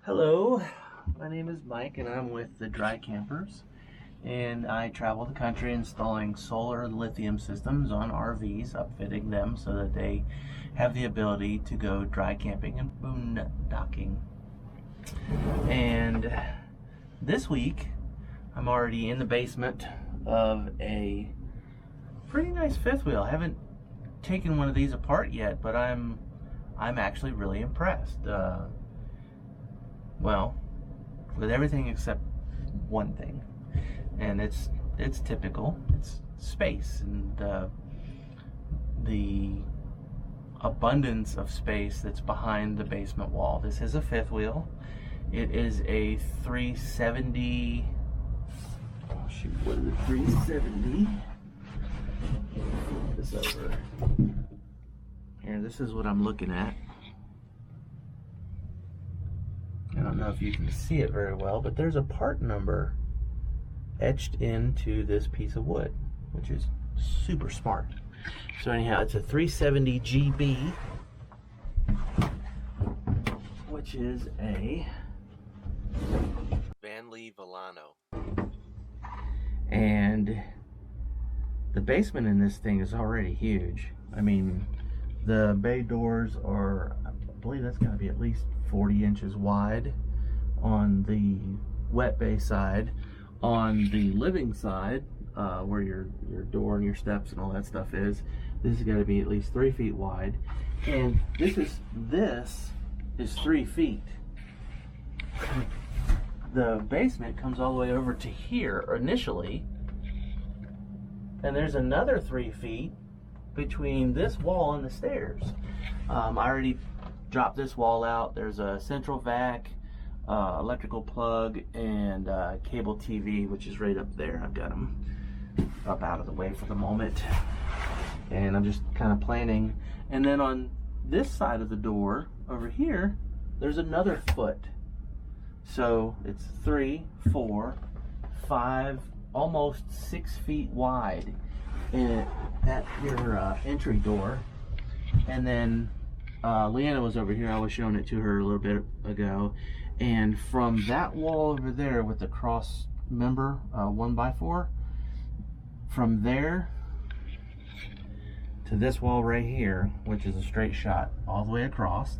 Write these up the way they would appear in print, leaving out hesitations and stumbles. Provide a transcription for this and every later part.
Hello, my name is Mike and I'm with the Dry Campers, and I travel the country installing solar and lithium systems on RVs, upfitting them so that they have the ability to go dry camping and boondocking. And this week I'm already in the basement of a pretty nice fifth wheel. I haven't taken one of these apart yet, but I'm actually really impressed. Well, with everything except one thing, and it's typical. It's space and the abundance of space that's behind the basement wall. This is a fifth wheel. It is a 370. Oh shoot, what is it? 370. Flip this over. Here, this is what I'm looking at. I don't know if you can see it very well, but there's a part number etched into this piece of wood, which is super smart. So anyhow, it's a 370 GB, which is a Vanleigh Vilano. And the basement in this thing is already huge. I mean, the bay doors are, I believe that's going to be at least 40 inches wide on the wet bay side. On the living side, where your door and your steps and all that stuff is, this is going to be at least 3 feet wide, and this is 3 feet. The basement comes all the way over to here initially, and there's another 3 feet between this wall and the stairs. I already dropped this wall out. There's a central vac, electrical plug, and cable TV, which is right up there. I've got them up out of the way for the moment, and I'm just kind of planning. And then on this side of the door over here, there's another foot. So it's 3, 4, 5, almost 6 feet wide at your entry door. And then Leanna was over here. I was showing it to her a little bit ago, and from that wall over there with the cross member 1x4, from there to this wall right here, which is a straight shot all the way across,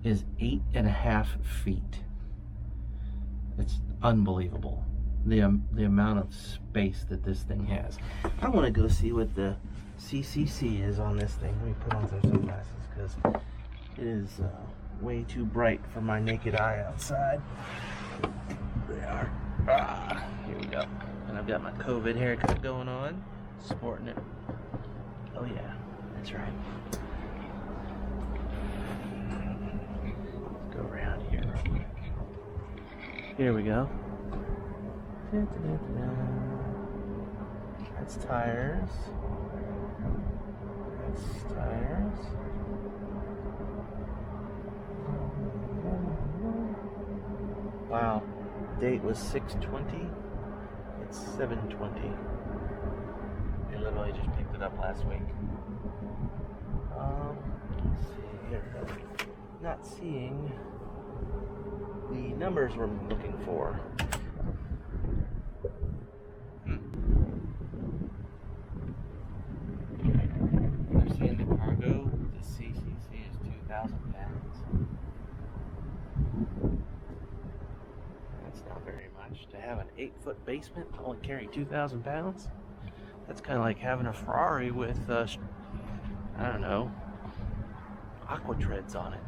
is 8.5 feet. It's unbelievable, the amount of space that this thing has. I want to go see what the CCC is on this thing. Let me put on some sunglasses because it is way too bright for my naked eye outside. They are. Here we go. And I've got my COVID haircut going on, sporting it. Oh yeah, that's right. Let's go around here. Here we go. That's tires. Tires. Wow, date was 6/20. It's 7/20. I literally just picked it up last week. Let's see here. Not seeing the numbers we're looking for. The cargo, the CCC is 2,000 pounds. That's not very much. To have an 8-foot basement only carry 2,000 pounds? That's kind of like having a Ferrari with, I don't know, aqua treads on it.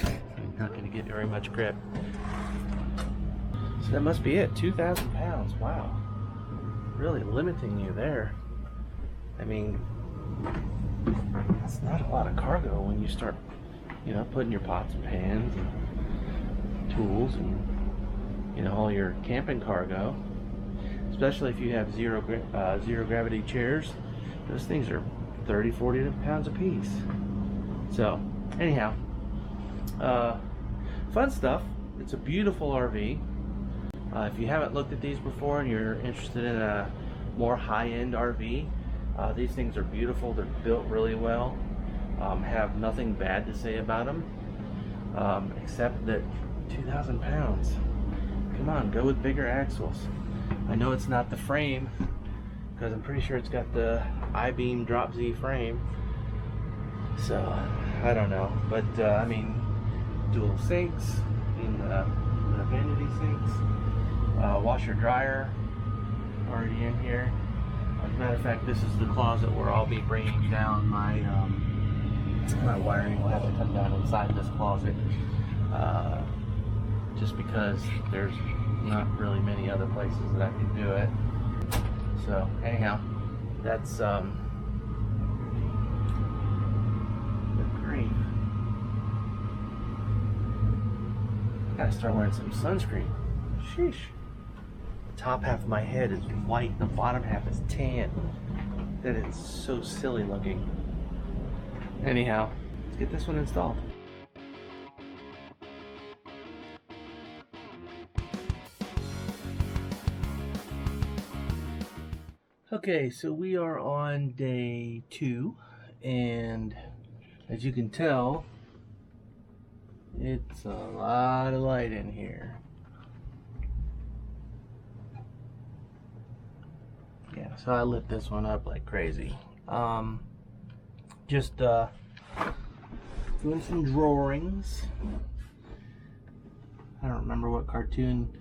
You're not going to get very much grip. So that must be it, 2,000 pounds. Wow. Really limiting you there. I mean, that's not a lot of cargo when you start, putting your pots and pans and tools and, all your camping cargo. Especially if you have zero gravity chairs. Those things are 30, 40 pounds a piece. So, anyhow, fun stuff. It's a beautiful RV. If you haven't looked at these before and you're interested in a more high-end RV, these things are beautiful. They're built really well. Have nothing bad to say about them. except that 2,000 pounds. Come on, go with bigger axles. I know it's not the frame, because I'm pretty sure it's got the I-beam drop Z frame. So, I don't know. But, I mean, dual sinks, in the vanity sinks, washer dryer already in here. As a matter of fact, this is the closet where I'll be bringing down my my wiring. Will have to come down inside this closet, just because there's not really many other places that I can do it. So anyhow, that's good grief. Gotta start wearing some sunscreen. Sheesh. The top half of my head is white, the bottom half is tan. That is so silly looking. Anyhow, let's get this one installed. Okay, so we are on day 2, and as you can tell, it's a lot of light in here. Yeah, so I lit this one up like crazy. Just doing some drawings. I don't remember what cartoon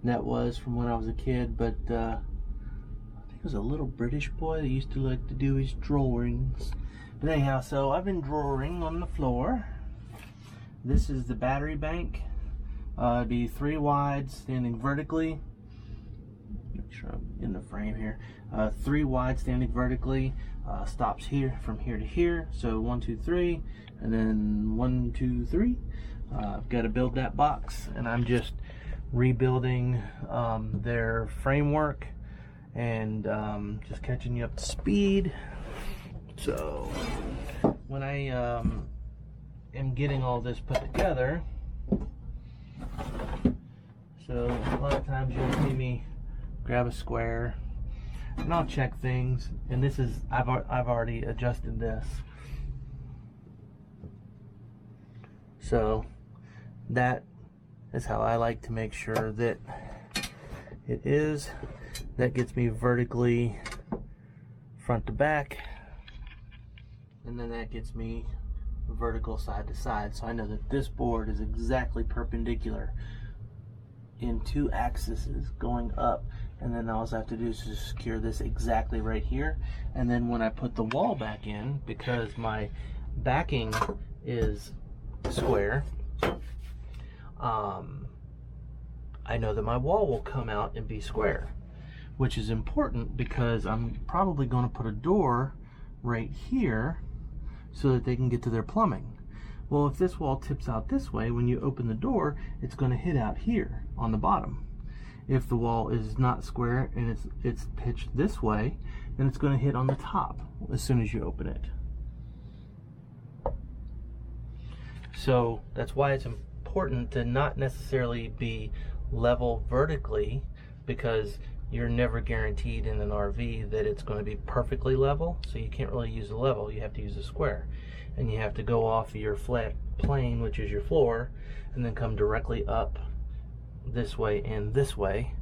that was from when I was a kid, but I think it was a little British boy that used to like to do his drawings. But anyhow, so I've been drawing on the floor. This is the battery bank. It'd be 3 wide, standing vertically. Make sure I'm in the frame here. 3 wide, standing vertically. Stops here from here to here. So 1, 2, 3, and then 1, 2, 3. I've got to build that box, and I'm just rebuilding their framework and just catching you up to speed. So when I am getting all this put together, so a lot of times you'll see me grab a square and I'll check things, and this is I've already adjusted this, so that is how I like to make sure that it is. That gets me vertically front to back, and then that gets me vertical side to side, so I know that this board is exactly perpendicular in 2 axes going up, and then all I have to do is just secure this exactly right here. And then when I put the wall back in, because my backing is square, I know that my wall will come out and be square, which is important because I'm probably going to put a door right here so that they can get to their plumbing. Well, if this wall tips out this way, when you open the door, it's going to hit out here on the bottom. If the wall is not square and it's pitched this way, then it's going to hit on the top as soon as you open it. So that's why it's important to not necessarily be level vertically, because you're never guaranteed in an RV that it's going to be perfectly level, so you can't really use a level. You have to use a square, and you have to go off your flat plane, which is your floor, and then come directly up this way and this way,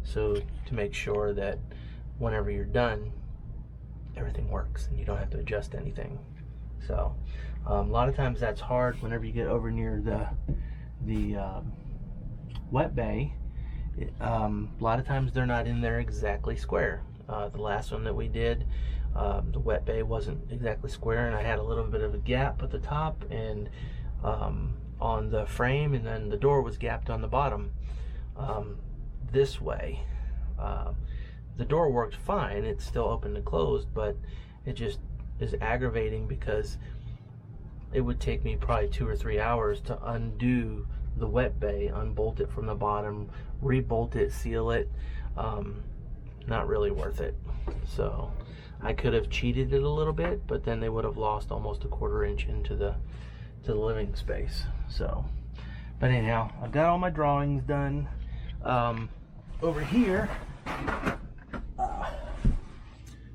so to make sure that whenever you're done, everything works and you don't have to adjust anything. So a lot of times that's hard whenever you get over near the wet bay. A lot of times they're not in there exactly square. The last one that we did, the wet bay wasn't exactly square, and I had a little bit of a gap at the top and on the frame, and then the door was gapped on the bottom this way. The door worked fine, it's still open and closed, but it just is aggravating because it would take me probably 2 or 3 hours to undo the wet bay, unbolt it from the bottom, rebolt it, seal it. Not really worth it. So I could have cheated it a little bit, but then they would have lost almost a 1/4 inch into the living space. So, but anyhow, I've got all my drawings done. Over here,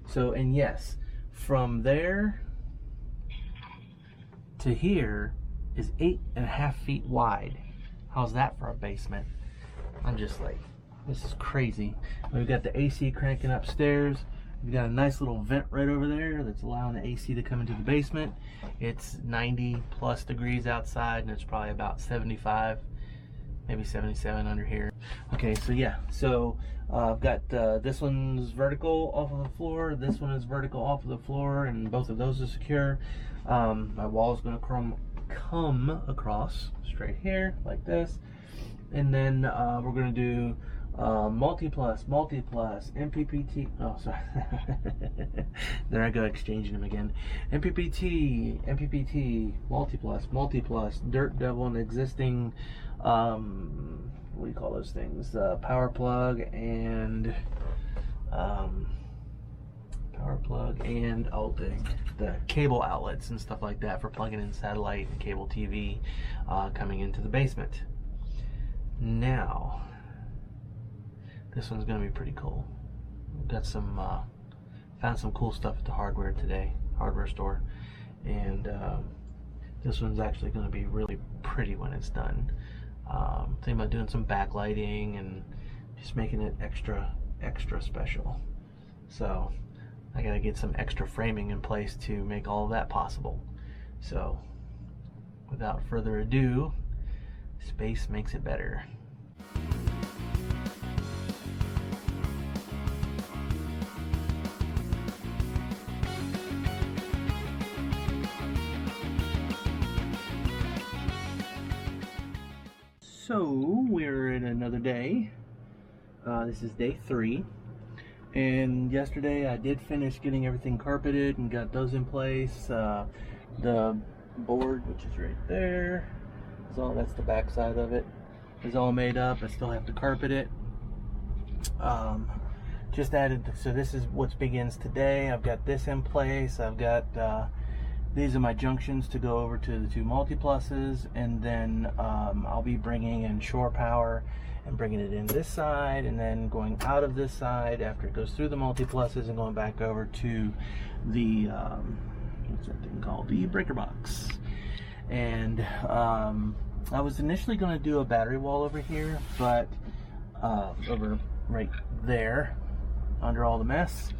so, and yes, from there to here is 8.5 feet wide. How's that for a basement? I'm just like, this is crazy. We've got the AC cranking upstairs. We've got a nice little vent right over there that's allowing the AC to come into the basement. It's 90 plus degrees outside, and it's probably about 75, maybe 77 under here. Okay, so yeah, so I've got this one's vertical off of the floor, this one is vertical off of the floor, and both of those are secure. My wall is going to come across straight here like this, and then we're going to do Multiplus, MPPT. Oh, sorry. There I go exchanging them again. MPPT, Multiplus, Dirt Devil, and existing, what do you call those things? Power plug and the cable outlets and stuff like that for plugging in satellite and cable TV coming into the basement. Now, this one's going to be pretty cool. We've got some, found some cool stuff at the hardware store, and this one's actually going to be really pretty when it's done. Thinking about doing some backlighting and just making it extra special. So I got to get some extra framing in place to make all of that possible. So without further ado, space makes it better. So we're in another day. This is day 3, and yesterday I did finish getting everything carpeted and got those in place. The board, which is right there, that's the back side of it, is all made up. I still have to carpet it. Just added, so this is what begins today. I've got this in place. I've got these are my junctions to go over to the 2 Multipluses, and then I'll be bringing in shore power and bringing it in this side, and then going out of this side after it goes through the Multipluses and going back over to the what's that thing called, the breaker box. And I was initially going to do a battery wall over here, but over right there under all the mess,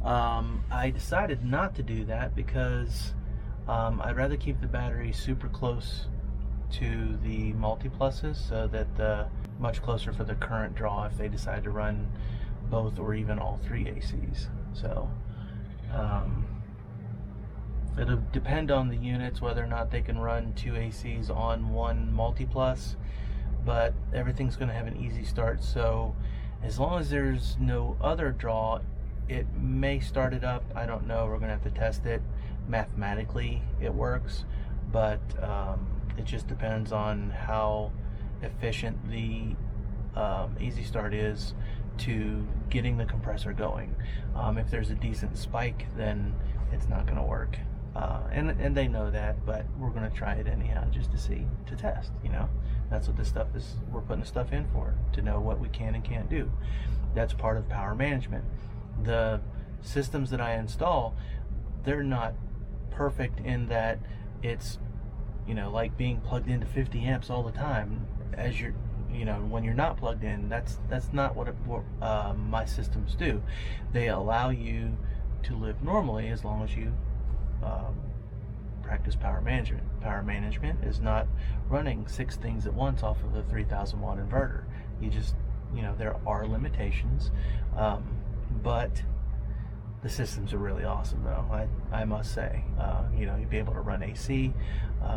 I decided not to do that because I'd rather keep the battery super close to the Multipluses, so that much closer for the current draw if they decide to run both or even all 3 ACs. So it'll depend on the units whether or not they can run 2 ACs on 1 Multiplus, but everything's going to have an easy start. So as long as there's no other draw, it may start it up. I don't know. We're going to have to test it. Mathematically it works, but it just depends on how efficient the easy start is to getting the compressor going. If there's a decent spike, then it's not going to work, and they know that, but we're going to try it anyhow just to test. That's what this stuff is. We're putting the stuff in for, to know what we can and can't do. That's part of power management. The systems that I install, they're not perfect in that it's like being plugged into 50 amps all the time. As you're when you're not plugged in, that's not what my systems do. They allow you to live normally as long as you practice power management. Power management is not running 6 things at once off of a 3,000 watt inverter. You just there are limitations, but the systems are really awesome, though. I must say, you'd be able to run AC.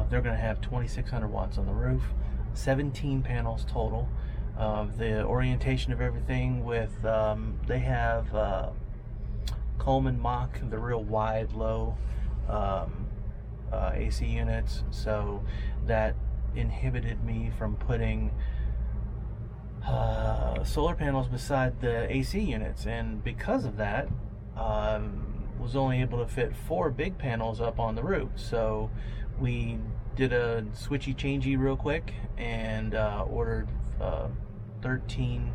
They're going to have 2,600 watts on the roof, 17 panels total. The orientation of everything with they have Coleman Mach, the real wide, low AC units, so that inhibited me from putting solar panels beside the AC units, and because of that, was only able to fit 4 big panels up on the roof. So we did a switchy changey real quick and ordered 13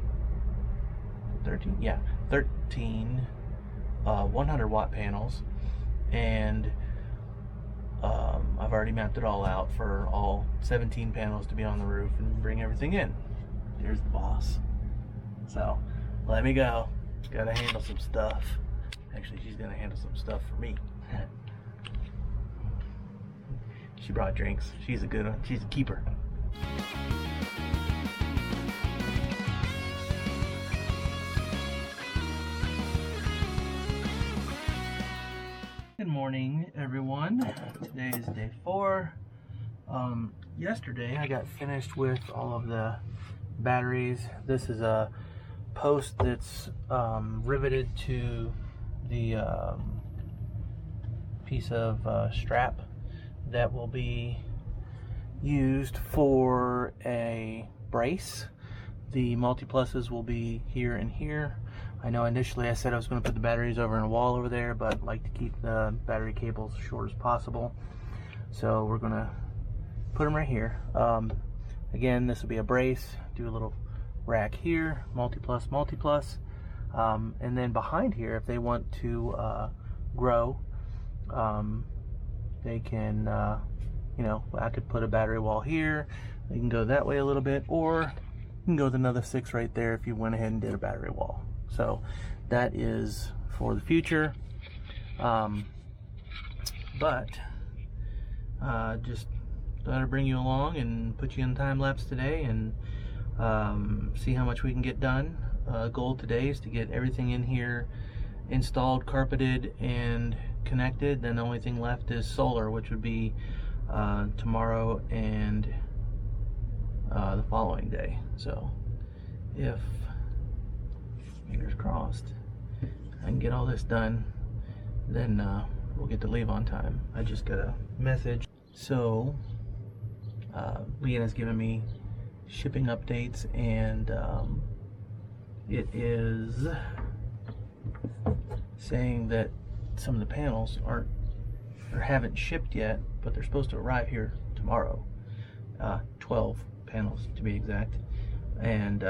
100 watt panels, and I've already mapped it all out for all 17 panels to be on the roof and bring everything in. Here's the boss. So let me go. Gotta handle some stuff. Actually, she's gonna handle some stuff for me. She brought drinks. She's a good one. She's a keeper. Good morning, everyone. Today is day 4. Yesterday I got finished with all of the batteries. This is a post that's riveted to the piece of strap that will be used for a brace. The Multipluses will be here and here. I know initially I said I was going to put the batteries over in a wall over there, but I'd like to keep the battery cables as short as possible. So we're going to put them right here. Again, this will be a brace. Do a little rack here, Multiplus, and then behind here, if they want to grow, they can, you know, I could put a battery wall here. They can go that way a little bit, or you can go with another 6 right there if you went ahead and did a battery wall. So that is for the future. Just thought I'd bring you along and put you in time lapse today and see how much we can get done. Goal today is to get everything in here installed, carpeted, and connected. Then the only thing left is solar, which would be tomorrow and the following day. So if, fingers crossed, I can get all this done, then we'll get to leave on time. I just got a message. So Leanna's given me shipping updates, and it is saying that some of the panels aren't or haven't shipped yet, but they're supposed to arrive here tomorrow. 12 panels to be exact, and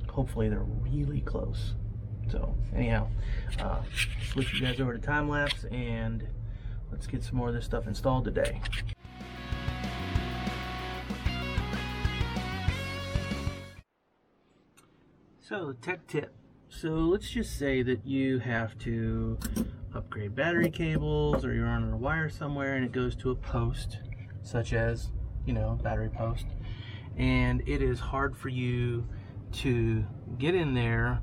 hopefully they're really close. So anyhow, switch you guys over to time lapse and let's get some more of this stuff installed today. So the tech tip. So let's just say that you have to upgrade battery cables, or you're on a wire somewhere and it goes to a post, such as, you know, battery post, and it is hard for you to get in there,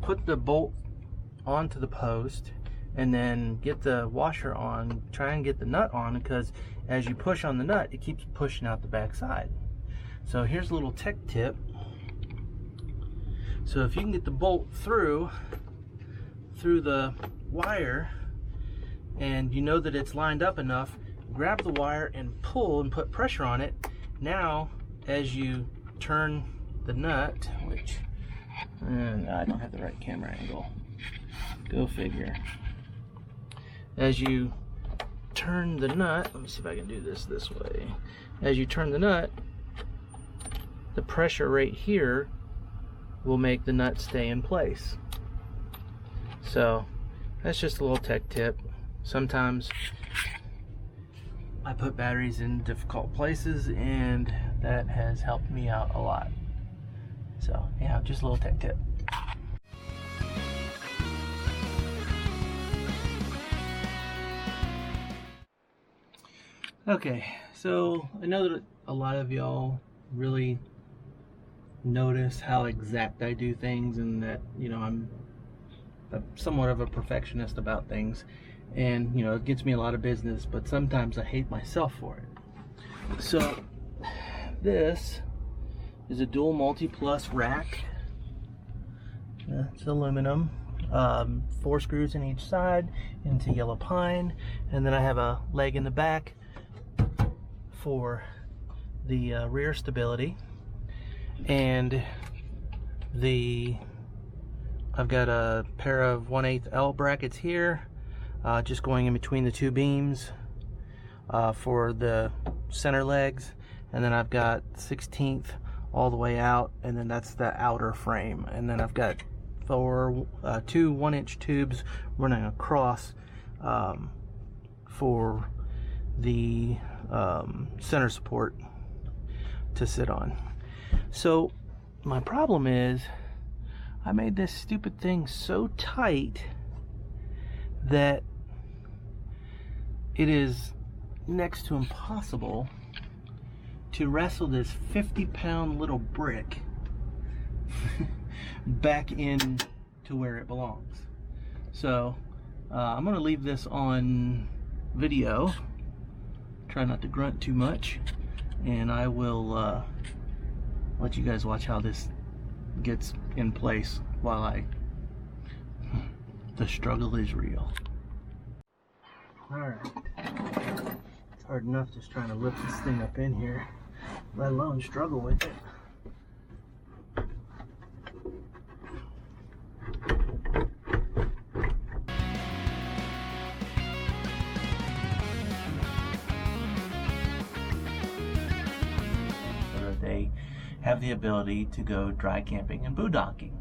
put the bolt onto the post, and then get the washer on, try and get the nut on, because as you push on the nut, it keeps pushing out the back side. So here's a little tech tip. So if you can get the bolt through the wire, and you know that it's lined up enough, grab the wire and pull and put pressure on it. Now, as you turn the nut, which I don't have the right camera angle, go figure. As you turn the nut, let me see if I can do this way. As you turn the nut, the pressure right here will make the nut stay in place. So that's just a little tech tip. Sometimes I put batteries in difficult places, and that has helped me out a lot. So yeah, just a little tech tip. Okay, so I know that a lot of y'all really notice how exact I do things, and that, you know, I'm somewhat of a perfectionist about things, and, you know, it gets me a lot of business, but sometimes I hate myself for it. So this is a dual Multiplus rack. It's aluminum, 4 screws in each side into yellow pine, and then I have a leg in the back for the rear stability. And I've got a pair of 1/8 L brackets here, just going in between the 2 beams for the center legs, and then I've got 1/16 all the way out, and then that's the outer frame, and then I've got 2 1-inch tubes running across for the center support to sit on. So my problem is I made this stupid thing so tight that it is next to impossible to wrestle this 50-pound little brick back in to where it belongs. So I'm going to leave this on video, try not to grunt too much, and I will let you guys watch how this gets in place while the struggle is real. Alright, it's hard enough just trying to lift this thing up in here, let alone struggle with it. They have the ability to go dry camping and boondocking.